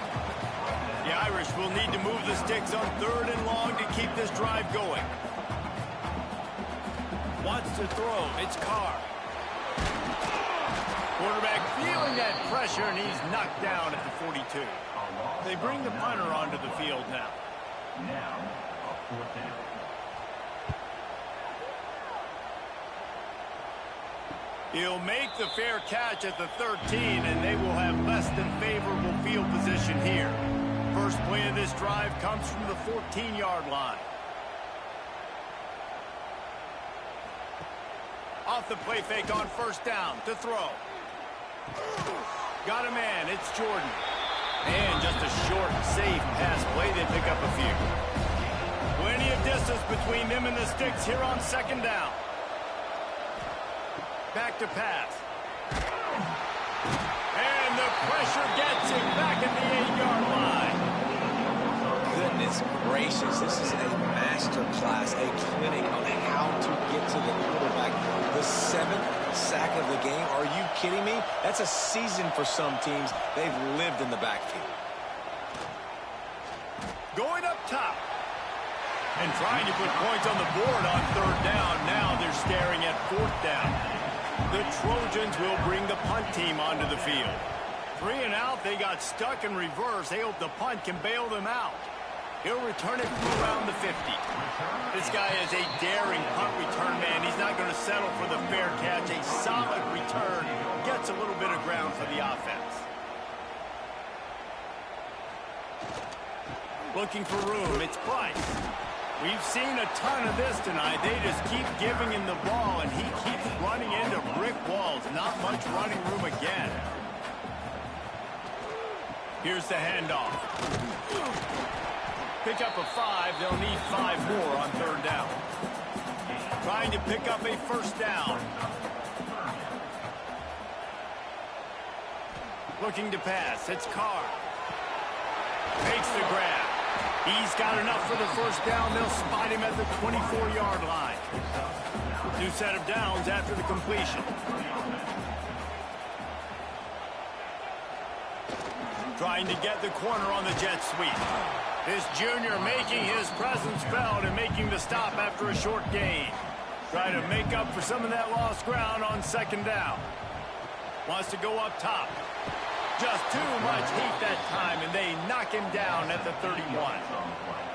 The Irish will need to move the sticks on 3rd and long to keep this drive going. Wants to throw. It's Carr. Quarterback feeling that pressure, and he's knocked down at the 42. They bring the punter onto the field now. Now, a 4th down. He'll make the fair catch at the 13, and they will have less than favorable field position here. First play of this drive comes from the 14-yard line. Off the play fake on first down to throw. Got a man. It's Jordan. And just a short, safe pass play. They pick up a few. Plenty of distance between them and the sticks here on 2nd down. Back to pass. And the pressure gets him back at the 8-yard line. Goodness gracious, this is a master class, a clinic on how to get to the quarterback. The 7th sack of the game. Are you kidding me? That's a season for some teams. They've lived in the backfield. Going up top. And trying to put points on the board on 3rd down. Now they're staring at 4th down. The Trojans will bring the punt team onto the field. 3 and out, they got stuck in reverse. They hope the punt can bail them out. He'll return it from around the 50. This guy is a daring punt return man. He's not going to settle for the fair catch. A solid return gets a little bit of ground for the offense. Looking for room, it's Price. We've seen a ton of this tonight. They just keep giving him the ball, and he keeps running into brick walls. Not much running room again. Here's the handoff. Pick up a 5. They'll need 5 more on 3rd down. Trying to pick up a first down. Looking to pass. It's Carr. Makes the grab. He's got enough for the first down. They'll spot him at the 24-yard line. New set of downs after the completion. Trying to get the corner on the jet sweep. This junior making his presence felt and making the stop after a short gain. Try to make up for some of that lost ground on 2nd down. Wants to go up top. Just too much heat that time, and they knock him down at the 31.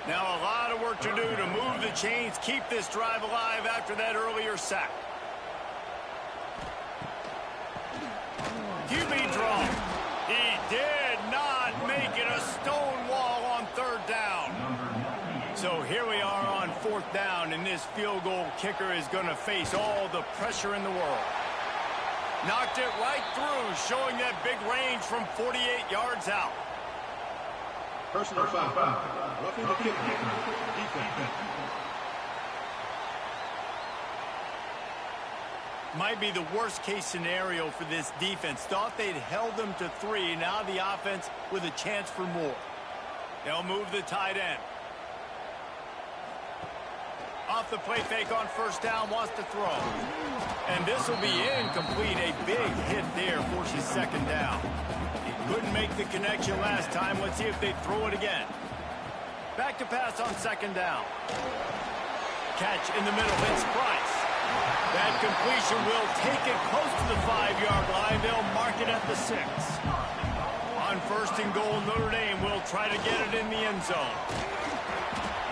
Now a lot of work to do to move the chains, keep this drive alive after that earlier sack. QB draw. He did not make it a stone wall on 3rd down. So here we are on 4th down, and this field goal kicker is going to face all the pressure in the world. Knocked it right through, showing that big range from 48 yards out. Personal foul. Roughing the kicker. Defense. Might be the worst case scenario for this defense. Thought they'd held them to 3. Now the offense with a chance for more. They'll move the tight end. Off the play fake on first down, wants to throw. And this will be incomplete. A big hit there forces 2nd down. Couldn't make the connection last time. Let's see if they throw it again. Back to pass on 2nd down. Catch in the middle. It's Price. That completion will take it close to the 5-yard line. They'll mark it at the 6. On 1st and goal, Notre Dame will try to get it in the end zone.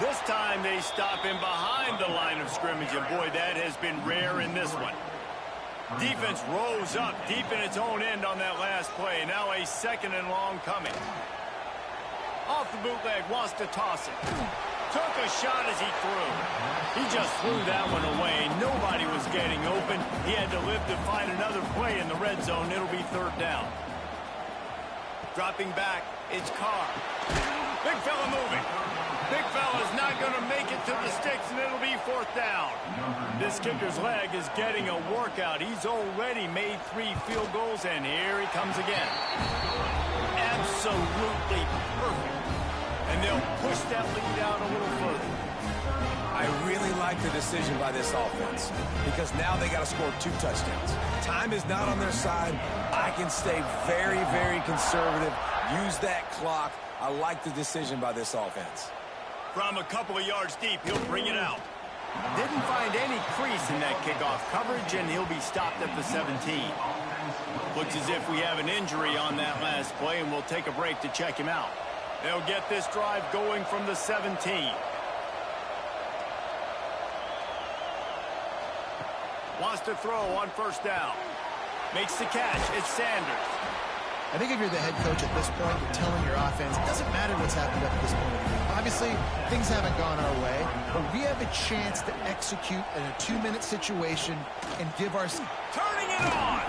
This time they stop him behind the line of scrimmage, and boy, that has been rare in this one. Defense rose up deep in its own end on that last play. Now a 2nd and long coming. Off the bootleg, wants to toss it. Took a shot as he threw. He just threw that one away. Nobody was getting open. He had to live to find another play in the red zone. It'll be 3rd down. Dropping back, it's Carr. Big fella moving. Big fella's not going to make it to the sticks, and it'll be 4th down. This kicker's leg is getting a workout. He's already made 3 field goals, and here he comes again. Absolutely perfect. And they'll push that lead out a little further. I really like the decision by this offense because now they got to score 2 touchdowns. Time is not on their side. I can stay very, very conservative. Use that clock. I like the decision by this offense. From a couple of yards deep, he'll bring it out. Didn't find any crease in that kickoff coverage, and he'll be stopped at the 17. Looks as if we have an injury on that last play, and we'll take a break to check him out. They'll get this drive going from the 17. Wants to throw on 1st down. Makes the catch. It's Sanders. I think if you're the head coach at this point, you're telling your offense, it doesn't matter what's happened up to this point of the game. Obviously, things haven't gone our way, but we have a chance to execute in a 2-minute situation and give our... Turning it on!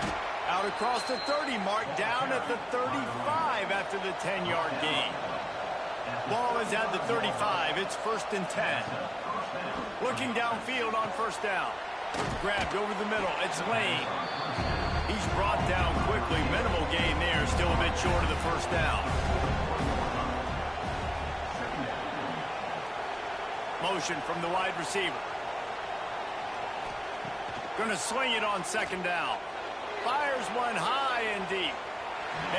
Out across the 30 mark, down at the 35 after the 10-yard gain. Ball is at the 35. It's 1st and 10. Looking downfield on 1st down. Grabbed over the middle. It's Lane. He's brought down quickly. Minimal gain there. Still a bit short of the 1st down. Motion from the wide receiver. Gonna swing it on 2nd down. Fires one high and deep.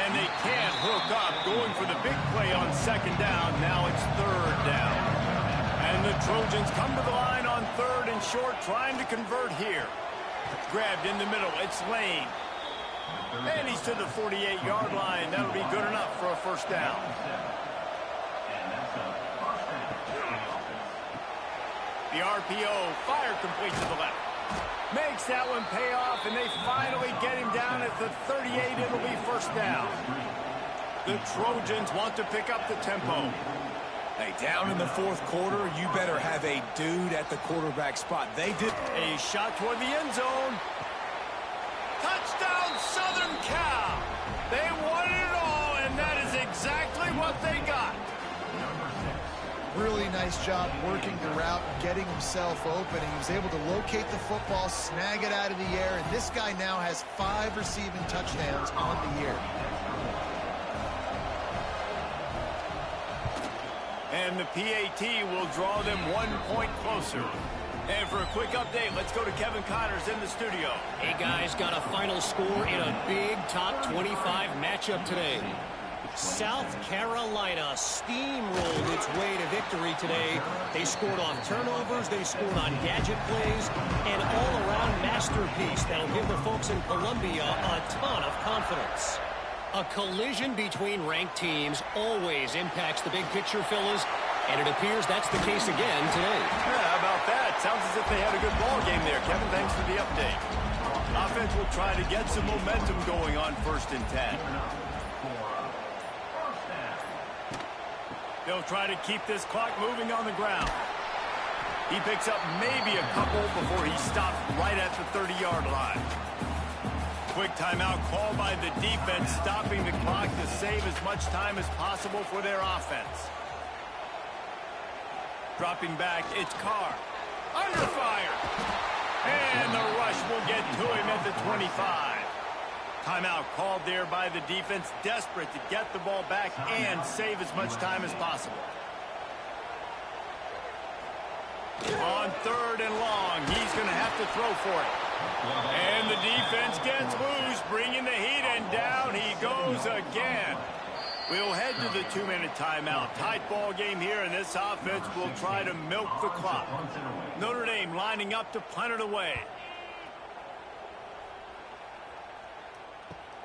And they can't hook up. Going for the big play on 2nd down. Now it's 3rd down. And the Trojans come to the line on 3rd and short, trying to convert here. Grabbed in the middle. It's Lane. And he's to the 48-yard line. That'll be good enough for a 1st down. The RPO, fire complete to the left. Makes that one pay off, and they finally get him down at the 38. It'll be 1st down. The Trojans want to pick up the tempo. Hey, down in the 4th quarter, you better have a dude at the quarterback spot. They did. A shot toward the end zone. Touchdown, Southern Cal. They wanted it all, and that is exactly what they got. Really nice job working the route, getting himself open. He was able to locate the football, snag it out of the air, and this guy now has 5 receiving touchdowns on the year. And the PAT will draw them 1 point closer. And for a quick update, let's go to Kevin Connors in the studio. Hey, guys, got a final score in a big top 25 matchup today. South Carolina steamrolled its way to victory today. They scored on turnovers, they scored on gadget plays, an all-around masterpiece that'll give the folks in Columbia a ton of confidence. A collision between ranked teams always impacts the big picture, fellas, and it appears that's the case again today. Yeah, how about that? Sounds as if they had a good ball game there. Kevin, thanks for the update. Offense will try to get some momentum going on 1st and 10. They'll try to keep this clock moving on the ground. He picks up maybe a couple before he's stopped right at the 30-yard line. Quick timeout called by the defense, stopping the clock to save as much time as possible for their offense. Dropping back, it's Carr. Under fire. And the rush will get to him at the 25. Timeout called there by the defense, desperate to get the ball back and save as much time as possible. On 3rd and long, he's going to have to throw for it. And the defense gets loose, bringing the heat, and down he goes again. We'll head to the 2-minute timeout. Tight ball game here, and this offense will try to milk the clock. Notre Dame lining up to punt it away.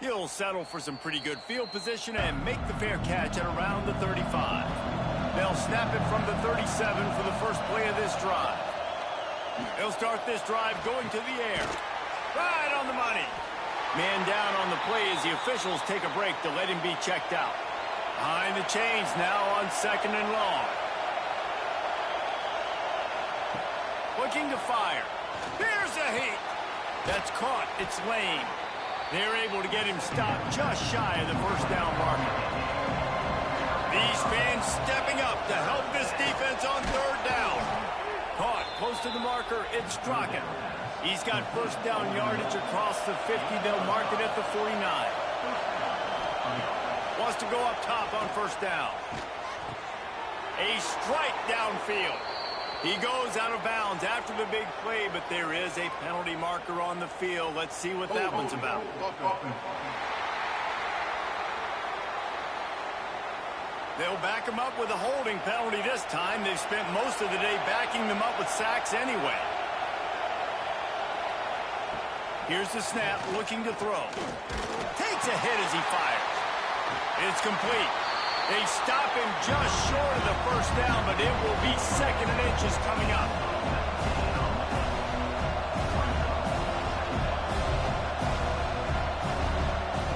He'll settle for some pretty good field position and make the fair catch at around the 35. They'll snap it from the 37 for the first play of this drive. They'll start this drive going to the air. Right on the money. Man down on the play as the officials take a break to let him be checked out. Behind the chains now on 2nd and long. Looking to fire. Here's a heat. That's caught. It's Lane. They're able to get him stopped just shy of the first down marker. These fans stepping up to help this defense on third down. Caught close to the marker, it's Strachan. He's got first down yardage across the 50. They'll mark it at the 49. Wants to go up top on first down. A strike downfield. He goes out of bounds after the big play, but there is a penalty marker on the field. Let's see what that one's about. They'll back him up with a holding penalty this time. They've spent most of the day backing them up with sacks anyway. Here's the snap, looking to throw. Takes a hit as he fires. It's complete. They stop him just short of the first down, but it will be second and inches coming up.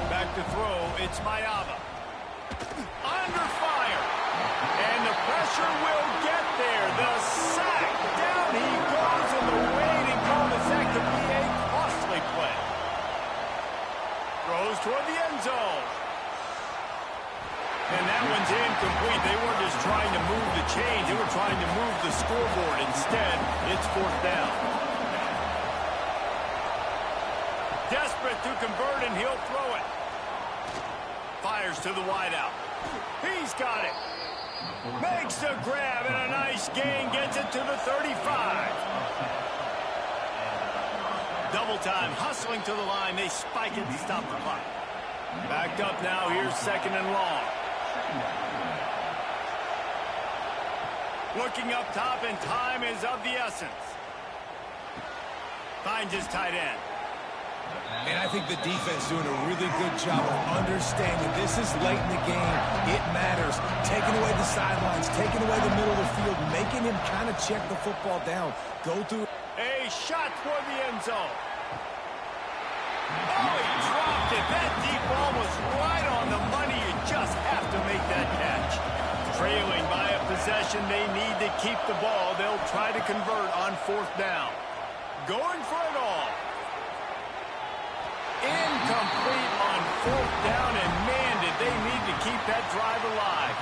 Back to throw, it's Mayava. Under fire. And the pressure will get there. The sack. Down he goes in the waiting cul-de-sac to be a costly play. Throws toward the end zone. And that one's incomplete. They weren't just trying to move the chains. They were trying to move the scoreboard. Instead, it's fourth down. Desperate to convert, and he'll throw it. Fires to the wideout. He's got it. Makes the grab, and a nice gain. Gets it to the 35. Double time, hustling to the line. They spike it and stop the clock. Backed up now. Here's second and long. Looking up top, and time is of the essence. Finds his tight end. And I think the defense doing a really good job of understanding this is late in the game. It matters. Taking away the sidelines, taking away the middle of the field, making him kind of check the football down. Go through. A shot toward the end zone. Oh, he dropped it. That deep ball was right on the money. You just have to make that catch. Trailing by a possession, they need to keep the ball. They'll try to convert on fourth down. Going for it all. Incomplete on fourth down, and man, did they need to keep that drive alive.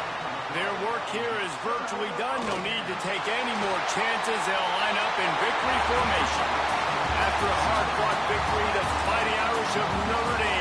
Their work here is virtually done. No need to take any more chances. They'll line up in victory formation. After a hard-fought victory, the Fighting Irish of Notre Dame